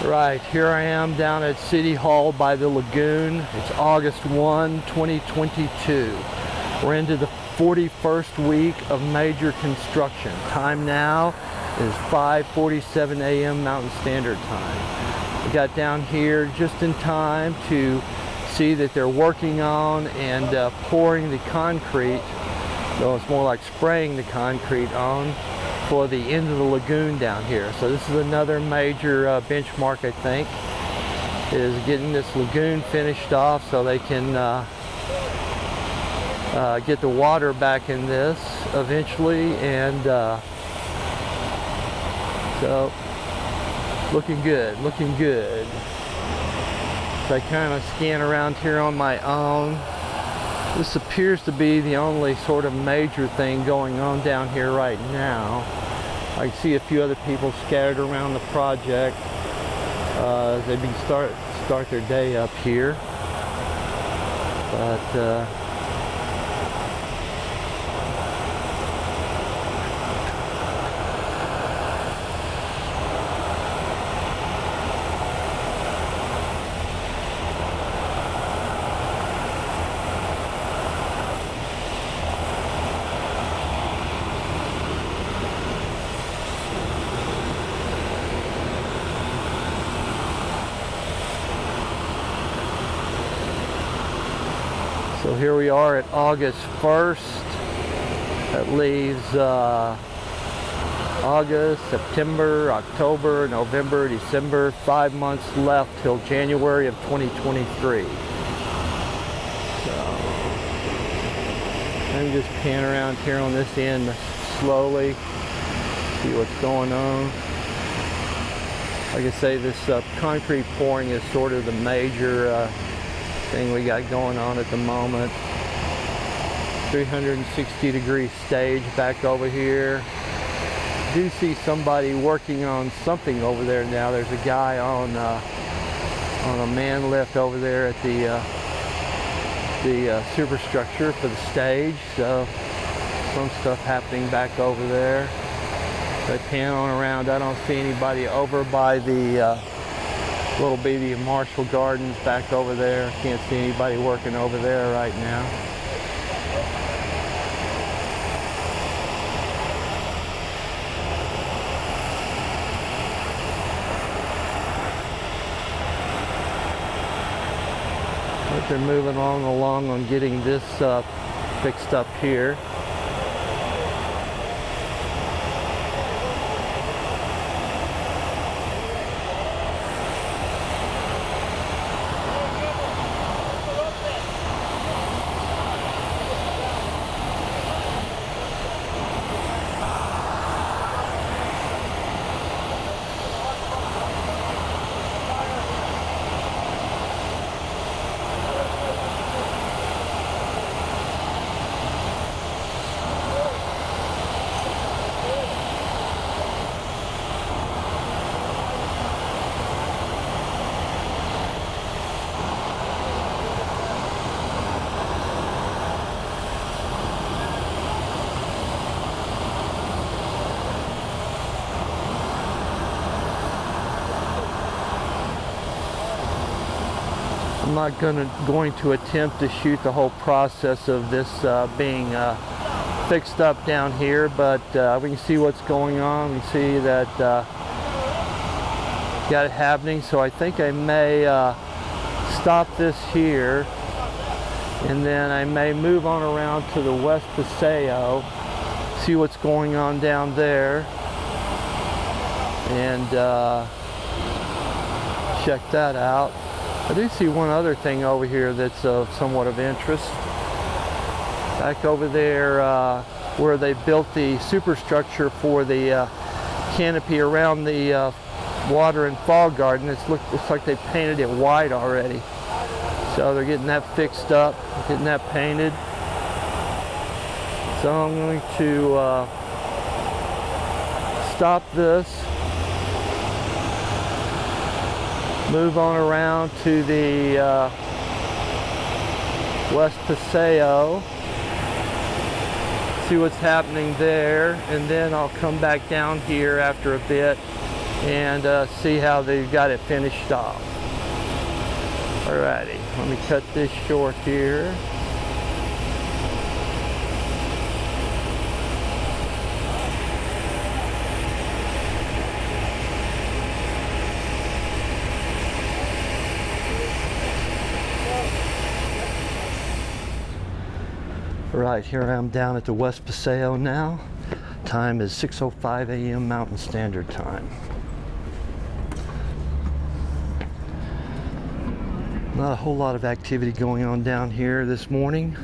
Right, here I am down at City Hall by the lagoon. It's August 1, 2022. We're into the 41st week of major construction. Time now is 5:47 a.m. Mountain Standard Time. We got down here just in time to see that they're working on and pouring the concrete, though it's more like spraying the concrete on, for the end of the lagoon down here. So this is another major benchmark, I think, is getting this lagoon finished off so they can get the water back in this eventually, and so looking good, looking good. So I kind of scan around here on my own. This appears to be the only sort of major thing going on down here right now. I can see a few other people scattered around the project. They can start their day up here. But so here we are at August 1st. That leaves August, September, October, November, December, 5 months left till January of 2023. So I'm just pan around here on this end slowly, see what's going on. Like I say, this concrete pouring is sort of the major thing we got going on at the moment. 360-degree stage back over here. Do see somebody working on something over there now. There's a guy on a man lift over there at the superstructure for the stage. So some stuff happening back over there. If I pan on around, I don't see anybody over by the little bitty Marshall Gardens back over there. Can't see anybody working over there right now. But they're moving along on getting this fixed up here. I'm not going to attempt to shoot the whole process of this being fixed up down here, but we can see what's going on. We can see that got it happening. So I think I may stop this here, and then I may move on around to the West Paseo, see what's going on down there, and check that out. I do see one other thing over here that's somewhat of interest. Back over there where they built the superstructure for the canopy around the water and fall garden, it looks like they painted it white already. So they're getting that fixed up, getting that painted. So I'm going to stop this, move on around to the West Paseo, see what's happening there, and then I'll come back down here after a bit and see how they've got it finished off. Alrighty, let me cut this short here. Right, here I am down at the West Paseo now. Time is 6:05 a.m. Mountain Standard Time. Not a whole lot of activity going on down here this morning.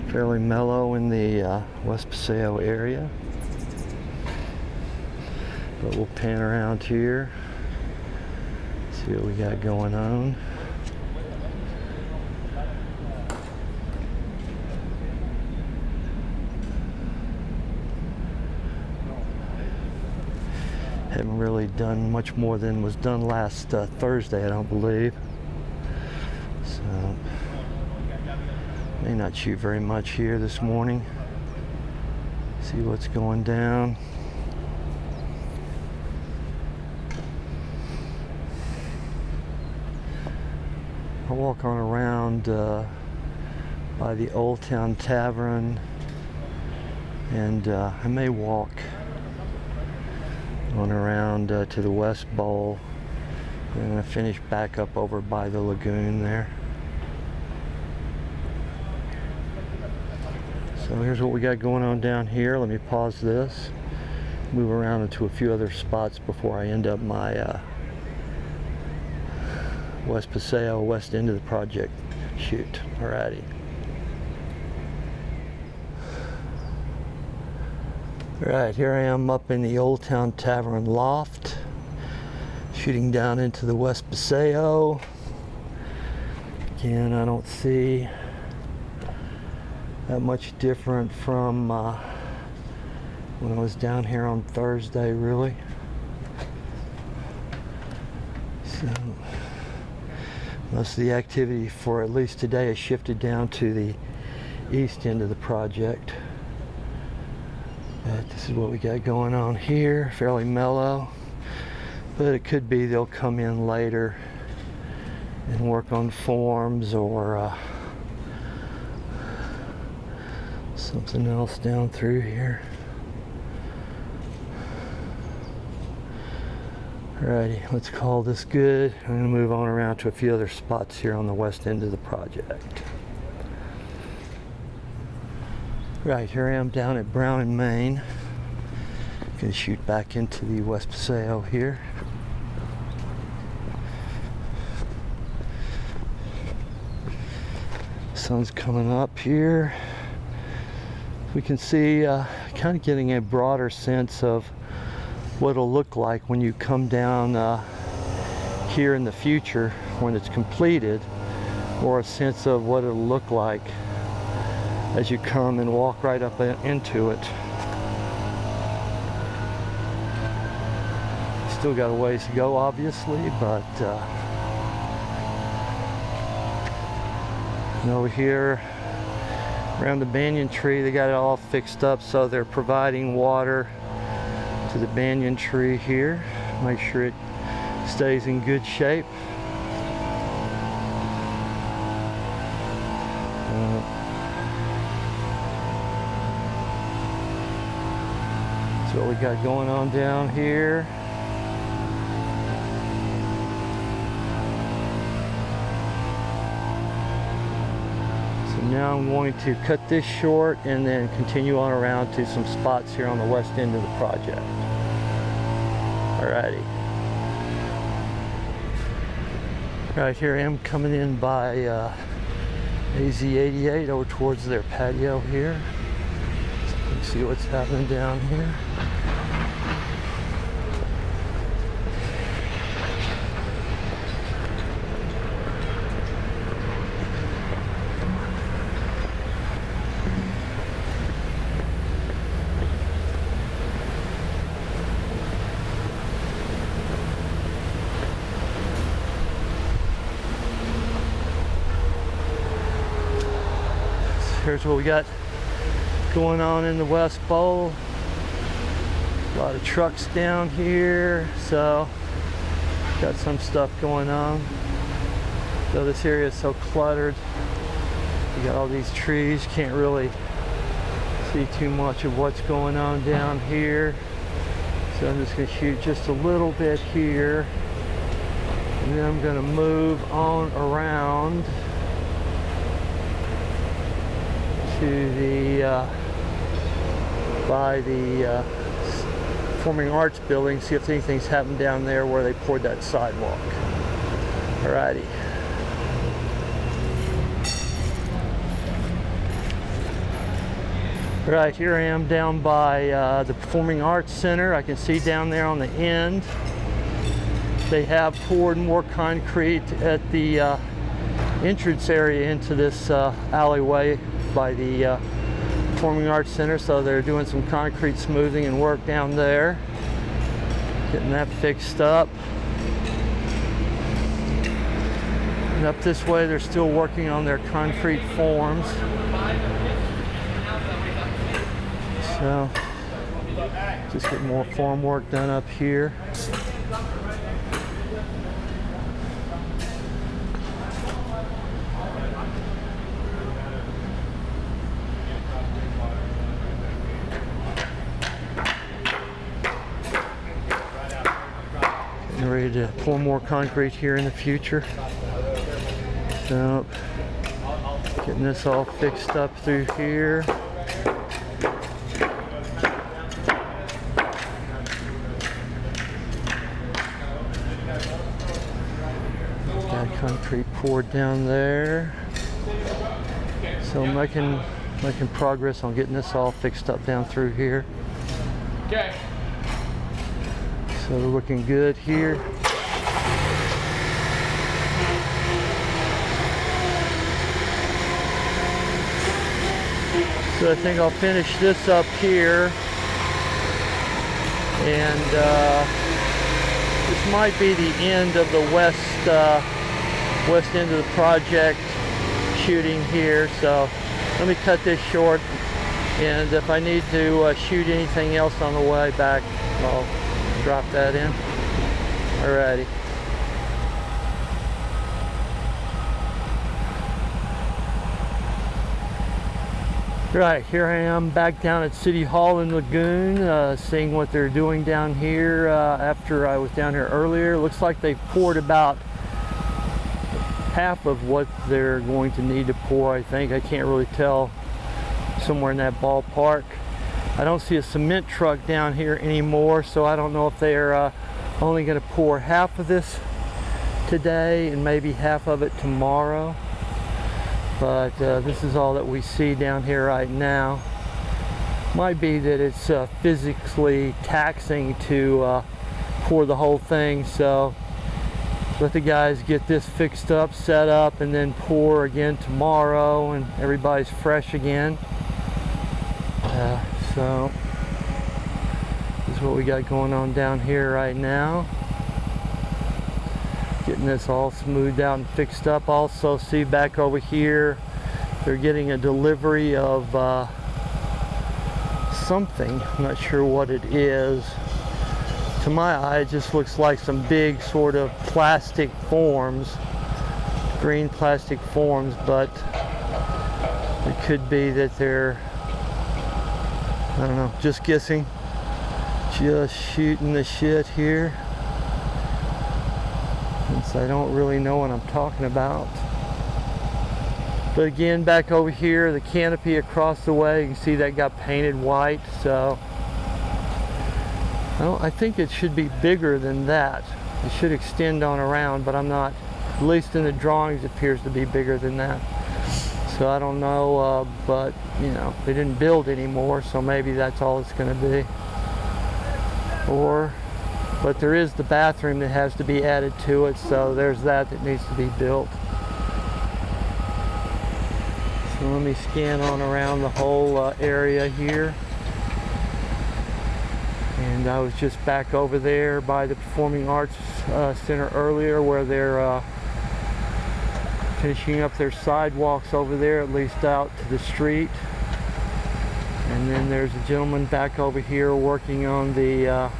Fairly mellow in the West Paseo area. But we'll pan around here, see what we got going on. Haven't really done much more than was done last Thursday, I don't believe. So, may not shoot very much here this morning. See what's going down. I'll walk on around by the Old Town Tavern, and I may walk on around to the West Bowl, and I finish back up over by the lagoon there. So here's what we got going on down here. Let me pause this, move around into a few other spots before I end up my West Paseo, west end of the project shoot. Alrighty. Right, here I am up in the Old Town Tavern loft, shooting down into the West Paseo. Again, I don't see that much different from when I was down here on Thursday, really. So, most of the activity for at least today has shifted down to the east end of the project. But this is what we got going on here, fairly mellow, but it could be they'll come in later and work on forms or something else down through here. Alrighty, let's call this good. I'm going to move on around to a few other spots here on the west end of the project. Right, here I am down at Brown and Main. Gonna shoot back into the West Paseo here. Sun's coming up here. We can see kind of getting a broader sense of what it'll look like when you come down here in the future when it's completed, or a sense of what it'll look like as you come and walk right up into it. Still got a ways to go, obviously, but and over here around the banyan tree, they got it all fixed up, so they're providing water to the banyan tree here. Make sure it stays in good shape. That's what we got going on down here. So now I'm going to cut this short and then continue on around to some spots here on the west end of the project. Alrighty. Right, here I am coming in by AZ88 over towards their patio here. So you can see what's happening down here. Here's what we got going on in the West Bowl. A lot of trucks down here, so got some stuff going on. Though this area is so cluttered, you got all these trees, can't really see too much of what's going on down here. So I'm just going to shoot just a little bit here, and then I'm going to move on around to the by the Performing Arts building, see if anything's happened down there where they poured that sidewalk. Alrighty. Right, here I am down by the Performing Arts Center. I can see down there on the end they have poured more concrete at the entrance area into this alleyway by the Performing Arts Center, so they're doing some concrete smoothing and work down there, getting that fixed up. And up this way they're still working on their concrete forms. So just get more form work done up here. Getting ready to pour more concrete here in the future. So getting this all fixed up through here. Got concrete poured down there. So I'm making progress on getting this all fixed up down through here. Okay. So we're looking good here. So I think I'll finish this up here, and this might be the end of the west end of the project shooting here. So let me cut this short, and if I need to shoot anything else on the way back, I'll drop that in. Alrighty. Right, here I am back down at City Hall in Lagoon, seeing what they're doing down here after I was down here earlier. Looks like they've poured about half of what they're going to need to pour, I think. I can't really tell, somewhere in that ballpark. I don't see a cement truck down here anymore, so I don't know if they're only going to pour half of this today and maybe half of it tomorrow. But this is all that we see down here right now. Might be that it's physically taxing to pour the whole thing, so let the guys get this fixed up, set up, and then pour again tomorrow, and everybody's fresh again. So this is what we got going on down here right now. Getting this all smoothed out and fixed up. Also see back over here, they're getting a delivery of something. I'm not sure what it is. To my eye, it just looks like some big sort of plastic forms, green plastic forms, but it could be that they're, I don't know, just guessing, just shooting the shit here. Since I don't really know what I'm talking about. But again, back over here, the canopy across the way, you can see that got painted white, so I think it should be bigger than that. It should extend on around, but I'm not, at least in the drawings, it appears to be bigger than that. So I don't know, but you know, they didn't build anymore, so maybe that's all it's going to be. But there is the bathroom that has to be added to it, so there's that needs to be built. So let me scan on around the whole area here. And I was just back over there by the Performing Arts Center earlier, where they're finishing up their sidewalks over there, at least out to the street. And then there's a gentleman back over here working on the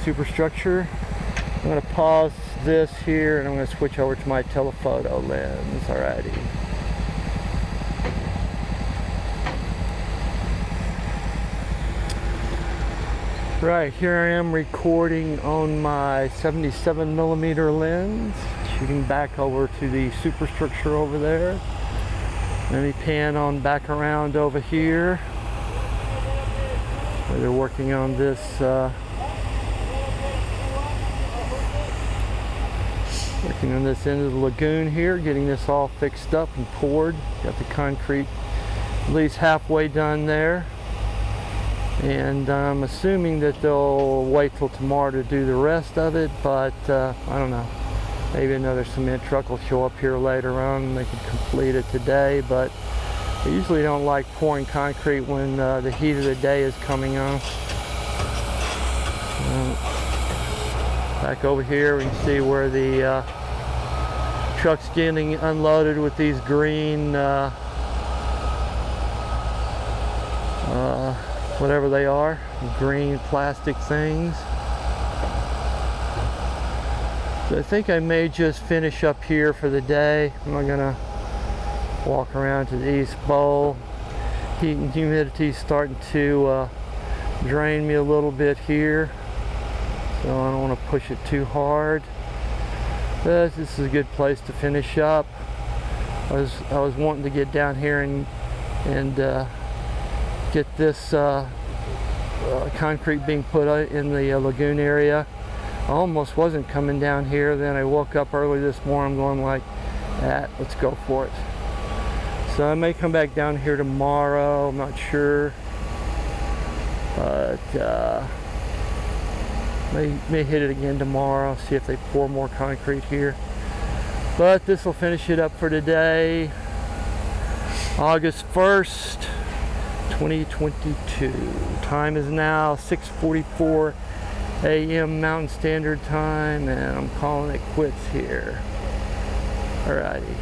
superstructure. I'm going to pause this here and I'm going to switch over to my telephoto lens. Alrighty. Right, here I am recording on my 77mm lens, shooting back over to the superstructure over there. Let me pan on back around over here where they're working on this end of the lagoon here, getting this all fixed up and poured. Got the concrete at least halfway done there. And I'm assuming that they'll wait till tomorrow to do the rest of it, but I don't know. Maybe another cement truck will show up here later on and they can complete it today, but I usually don't like pouring concrete when the heat of the day is coming on. Back over here we can see where the truck's getting unloaded with these green whatever they are, green plastic things. So I think I may just finish up here for the day. I'm not gonna walk around to the east bowl. Heat and humidity is starting to drain me a little bit here, so I don't want to push it too hard. But this is a good place to finish up. I was wanting to get down here and get this concrete being put in the lagoon area. I almost wasn't coming down here, then I woke up early this morning going like, let's go for it. So I may come back down here tomorrow, I'm not sure, but may hit it again tomorrow, see if they pour more concrete here. But this will finish it up for today, August 1st, 2022. Time is now 6:44 a.m. Mountain Standard Time, and I'm calling it quits here. Alrighty.